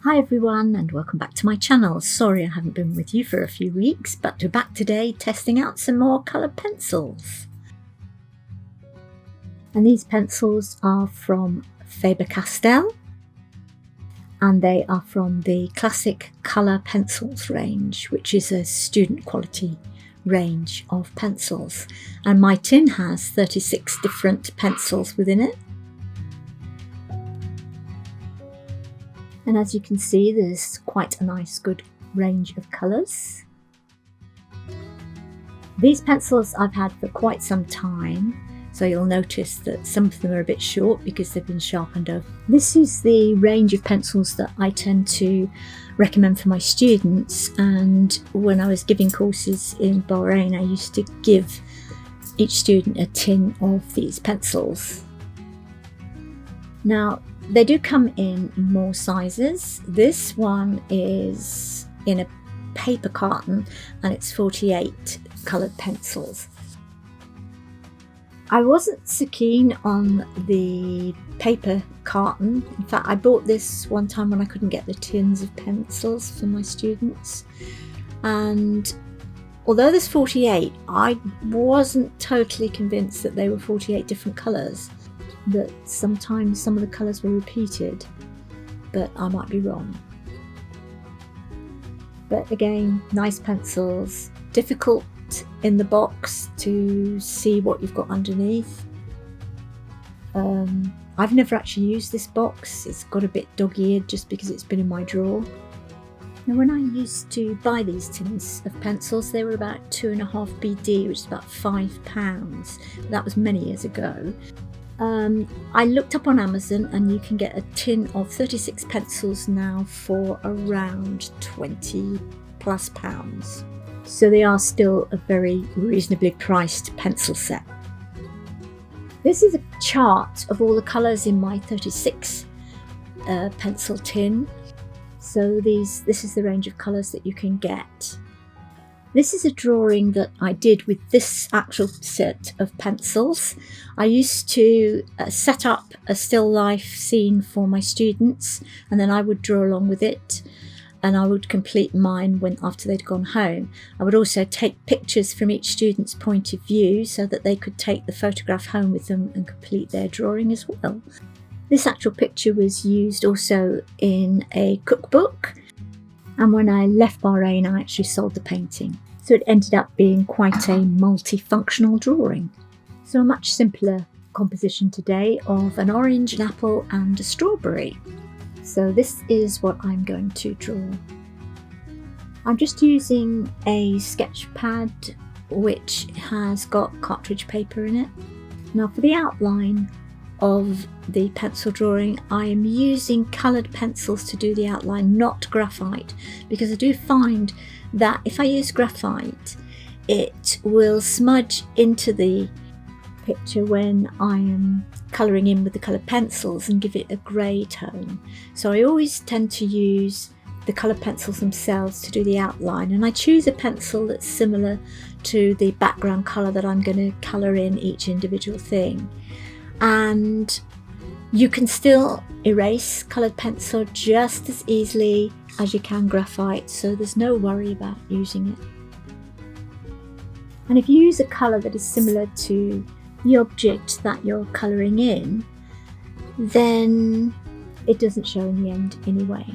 Hi everyone and welcome back to my channel. Sorry I haven't been with you for a few weeks, but we're back today testing out some more coloured pencils. And these pencils are from Faber Castell and they are from the Classic Colour Pencils range, which is a student quality range of pencils. And my tin has 36 different pencils within it. And as you can see, there's quite a nice good range of colours. These pencils I've had for quite some time, so you'll notice that some of them are a bit short because they've been sharpened over. This is the range of pencils that I tend to recommend for my students, and when I was giving courses in Bahrain I used to give each student a tin of these pencils. Now they do come in more sizes. This one is in a paper carton and it's 48 coloured pencils. I wasn't so keen on the paper carton. In fact, I bought this one time when I couldn't get the tins of pencils for my students. And although there's 48, I wasn't totally convinced that they were 48 different colours. That sometimes some of the colours were repeated, but I might be wrong. But again, nice pencils, difficult in the box to see what you've got underneath. I've never actually used this box. It's got a bit dog-eared just because it's been in my drawer. Now when I used to buy these tins of pencils, they were about 2.5 BD, which is about £5. That was many years ago. I looked up on Amazon and you can get a tin of 36 pencils now for around £20+. So they are still a very reasonably priced pencil set. This is a chart of all the colours in my 36 pencil tin. So this is the range of colours that you can get. This is a drawing that I did with this actual set of pencils. I used to set up a still life scene for my students and then I would draw along with it and I would complete mine after they'd gone home. I would also take pictures from each student's point of view so that they could take the photograph home with them and complete their drawing as well. This actual picture was used also in a cookbook. And when I left Bahrain, I actually sold the painting. So it ended up being quite a multifunctional drawing. So a much simpler composition today of an orange, an apple and a strawberry. So this is what I'm going to draw. I'm just using a sketch pad which has got cartridge paper in it. Now for the outline of the pencil drawing, I am using coloured pencils to do the outline, not graphite, because I do find that if I use graphite it will smudge into the picture when I am colouring in with the coloured pencils and give it a grey tone. So I always tend to use the coloured pencils themselves to do the outline, and I choose a pencil that's similar to the background colour that I'm going to colour in each individual thing. And you can still erase coloured pencil just as easily as you can graphite, so there's no worry about using it. And if you use a colour that is similar to the object that you're colouring in, then it doesn't show in the end anyway.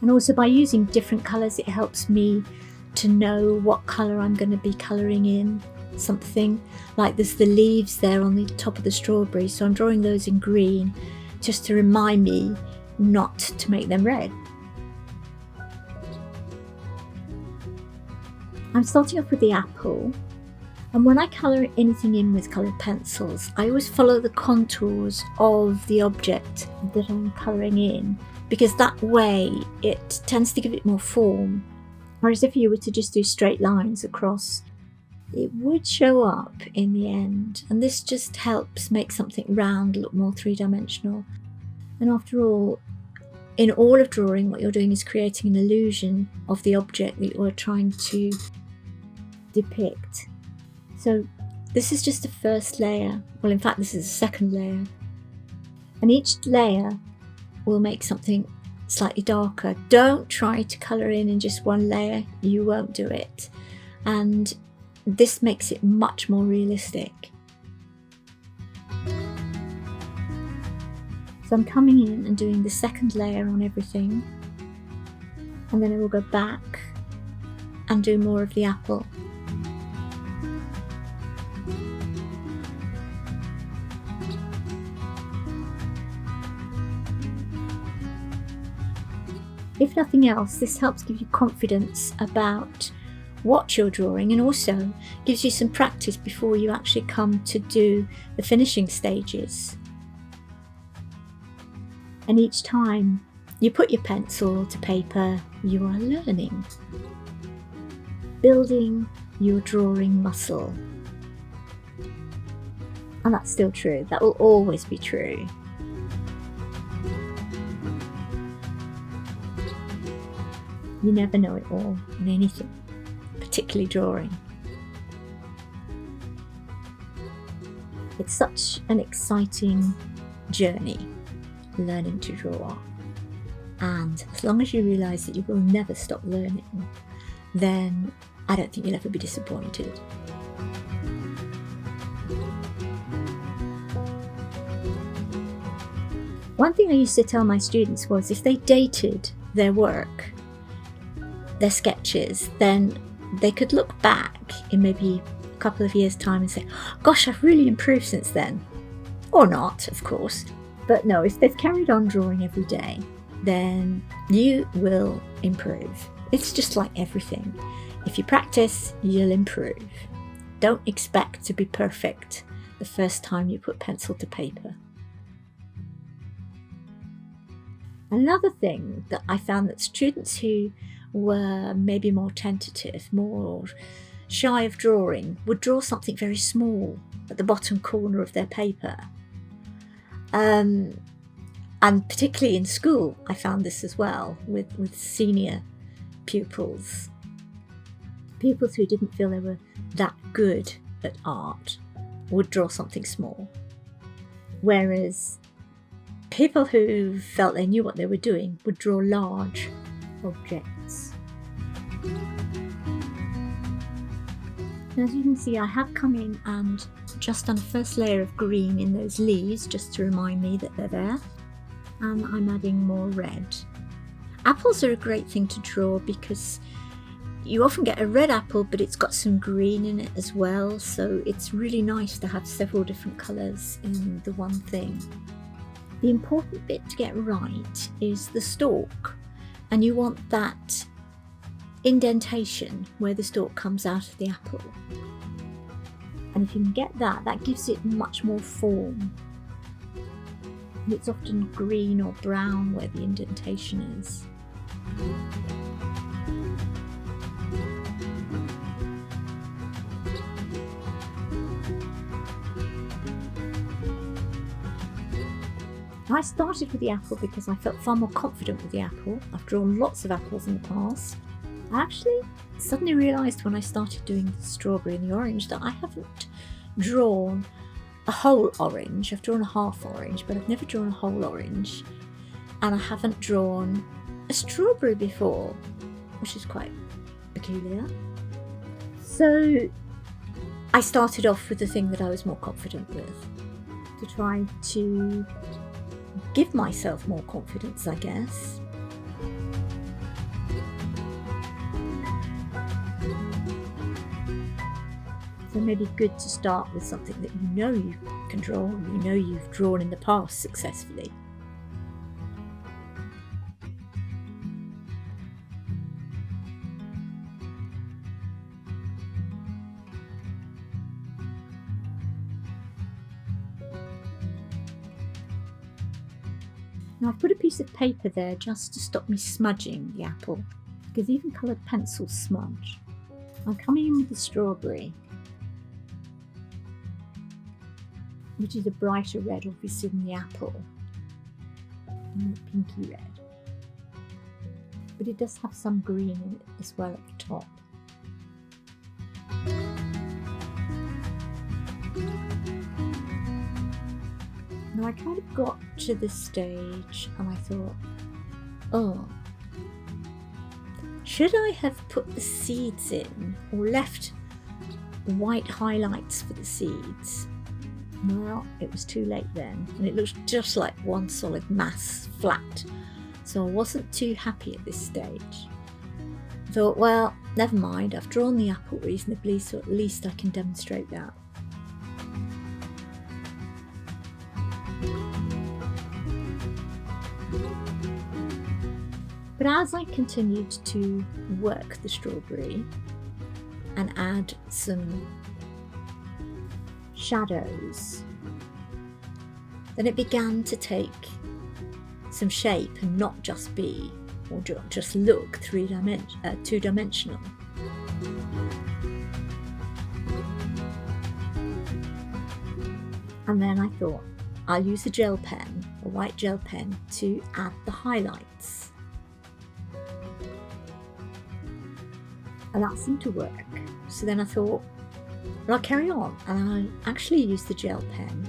And also by using different colours, it helps me to know what colour I'm going to be colouring in something. Like there's the leaves there on the top of the strawberry, so I'm drawing those in green just to remind me not to make them red. I'm starting off with the apple, and when I colour anything in with coloured pencils I always follow the contours of the object that I'm colouring in, because that way it tends to give it more form. Whereas if you were to just do straight lines across, it would show up in the end. And this just helps make something round look more three-dimensional. And after all, in all of drawing, what you're doing is creating an illusion of the object that you're trying to depict. So This is just a first layer. Well, in fact, this is a second layer. And each layer will make something slightly darker. Don't try to colour in just one layer. You won't do it. And this makes it much more realistic. So I'm coming in and doing the second layer on everything. And then I will go back and do more of the apple. If nothing else, this helps give you confidence about what you're drawing, and also gives you some practice before you actually come to do the finishing stages. And each time you put your pencil to paper, you are learning, building your drawing muscle. And that's still true. That will always be true. You never know it all in anything, particularly drawing. It's such an exciting journey, learning to draw. And as long as you realise that you will never stop learning, then I don't think you'll ever be disappointed. One thing I used to tell my students was if they dated their work, their sketches, then they could look back in maybe a couple of years' time and say, gosh, I've really improved since then. Or not, of course. But no, if they've carried on drawing every day, then you will improve. It's just like everything. If you practice, you'll improve. Don't expect to be perfect the first time you put pencil to paper. Another thing that I found, that students who were maybe more tentative, more shy of drawing, would draw something very small at the bottom corner of their paper. And particularly in school, I found this as well with senior pupils. Pupils who didn't feel they were that good at art would draw something small. Whereas people who felt they knew what they were doing would draw large objects. Now, as you can see, I have come in and just done a first layer of green in those leaves, just to remind me that they're there. And I'm adding more red. Apples are a great thing to draw because you often get a red apple, but it's got some green in it as well. So it's really nice to have several different colours in the one thing. The important bit to get right is the stalk. And you want that indentation where the stalk comes out of the apple. And if you can get that, that gives it much more form. And it's often green or brown where the indentation is. I started with the apple because I felt far more confident with the apple. I've drawn lots of apples in the past. I actually suddenly realised when I started doing the strawberry and the orange that I haven't drawn a whole orange. I've drawn a half orange, but I've never drawn a whole orange. And I haven't drawn a strawberry before, which is quite peculiar. So I started off with the thing that I was more confident with, to try to give myself more confidence, I guess. So maybe good to start with something that you know you can draw, you know you've drawn in the past successfully. Now I've put a piece of paper there just to stop me smudging the apple, because even coloured pencils smudge. I'm coming in with the strawberry, which is a brighter red obviously than the apple, and a pinky red. But it does have some green in it as well at the top. And I kind of got to the stage and I thought, oh, should I have put the seeds in or left white highlights for the seeds? Well, it was too late then, and it looked just like one solid mass flat, so I wasn't too happy at this stage. I thought, well, never mind, I've drawn the apple reasonably, so at least I can demonstrate that. But as I continued to work the strawberry and add some shadows, then it began to take some shape and not just be, or just look two-dimensional. And then I thought, I'll use a gel pen, a white gel pen, to add the highlights. And that seemed to work. So then I thought, well, I'll carry on, and I'll actually use the gel pen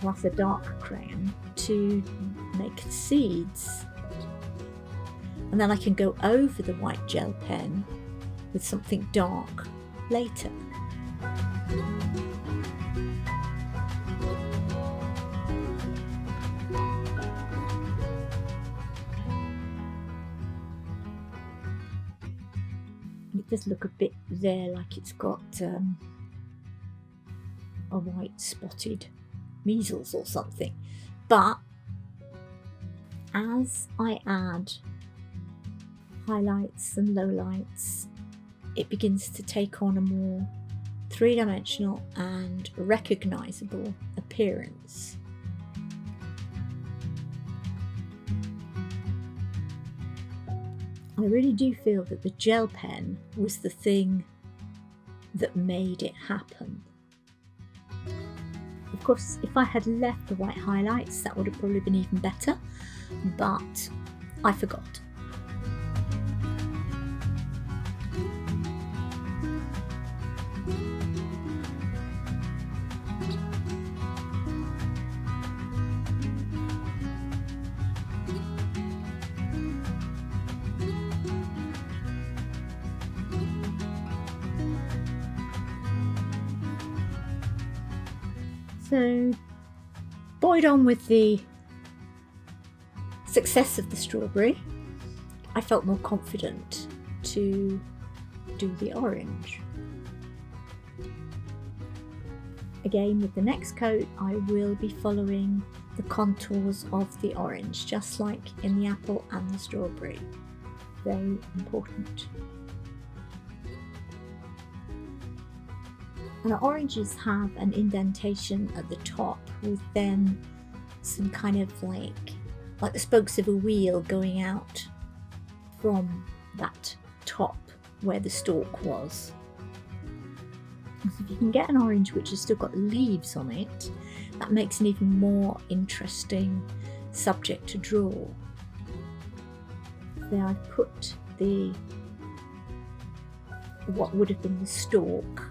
plus a dark crayon to make seeds. And then I can go over the white gel pen with something dark later. It does look a bit there like it's got a white spotted measles or something. But as I add highlights and lowlights, it begins to take on a more three-dimensional and recognisable appearance. I really do feel that the gel pen was the thing that made it happen. Of course, if I had left the white highlights, that would have probably been even better, but I forgot. So, buoyed on with the success of the strawberry, I felt more confident to do the orange. Again, with the next coat, I will be following the contours of the orange, just like in the apple and the strawberry. Very important. And the oranges have an indentation at the top with then some kind of like the spokes of a wheel going out from that top where the stalk was. So if you can get an orange which has still got leaves on it, that makes an even more interesting subject to draw. There I've put what would have been the stalk,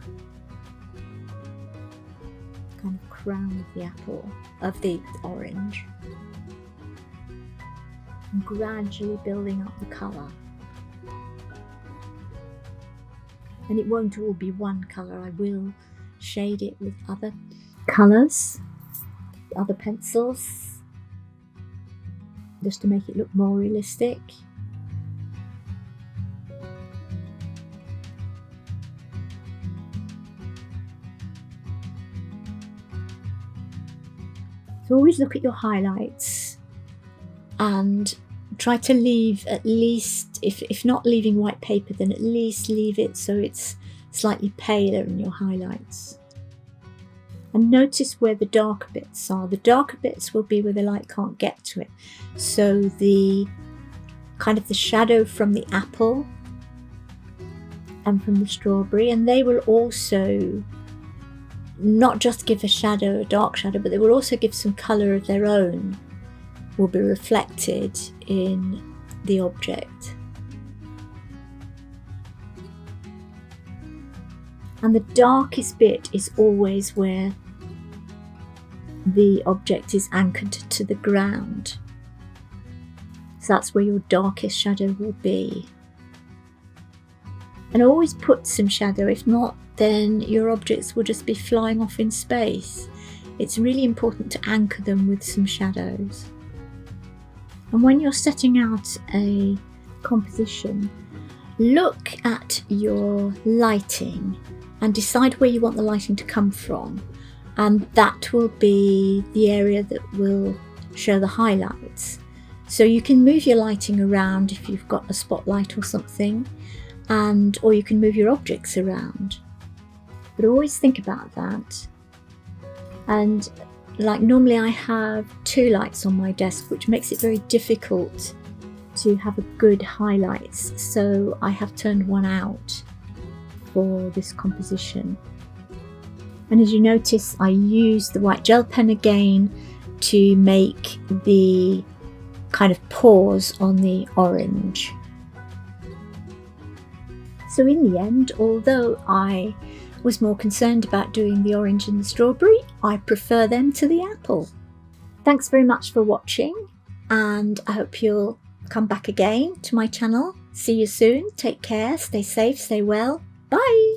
kind of crown of the apple, of the orange, and gradually building up the colour. And it won't all be one colour, I will shade it with other colours, other pencils, just to make it look more realistic. So always look at your highlights and try to leave at least, if not leaving white paper, then at least leave it so it's slightly paler in your highlights. And notice where the darker bits are. The darker bits will be where the light can't get to it. So the kind of the shadow from the apple and from the strawberry, and they will also not just give a shadow, a dark shadow, but they will also give some colour of their own, will be reflected in the object. And the darkest bit is always where the object is anchored to the ground. So that's where your darkest shadow will be. And always put some shadow, if not, then your objects will just be flying off in space. It's really important to anchor them with some shadows. And when you're setting out a composition, look at your lighting and decide where you want the lighting to come from. And that will be the area that will show the highlights. So you can move your lighting around if you've got a spotlight or something, or you can move your objects around. But always think about that. And like normally I have 2 lights on my desk, which makes it very difficult to have a good highlights. So I have turned one out for this composition. And as you notice, I use the white gel pen again to make the kind of pause on the orange. So in the end, although I was more concerned about doing the orange and the strawberry, I prefer them to the apple. Thanks very much for watching, and I hope you'll come back again to my channel. See you soon. Take care, stay safe, stay well. Bye!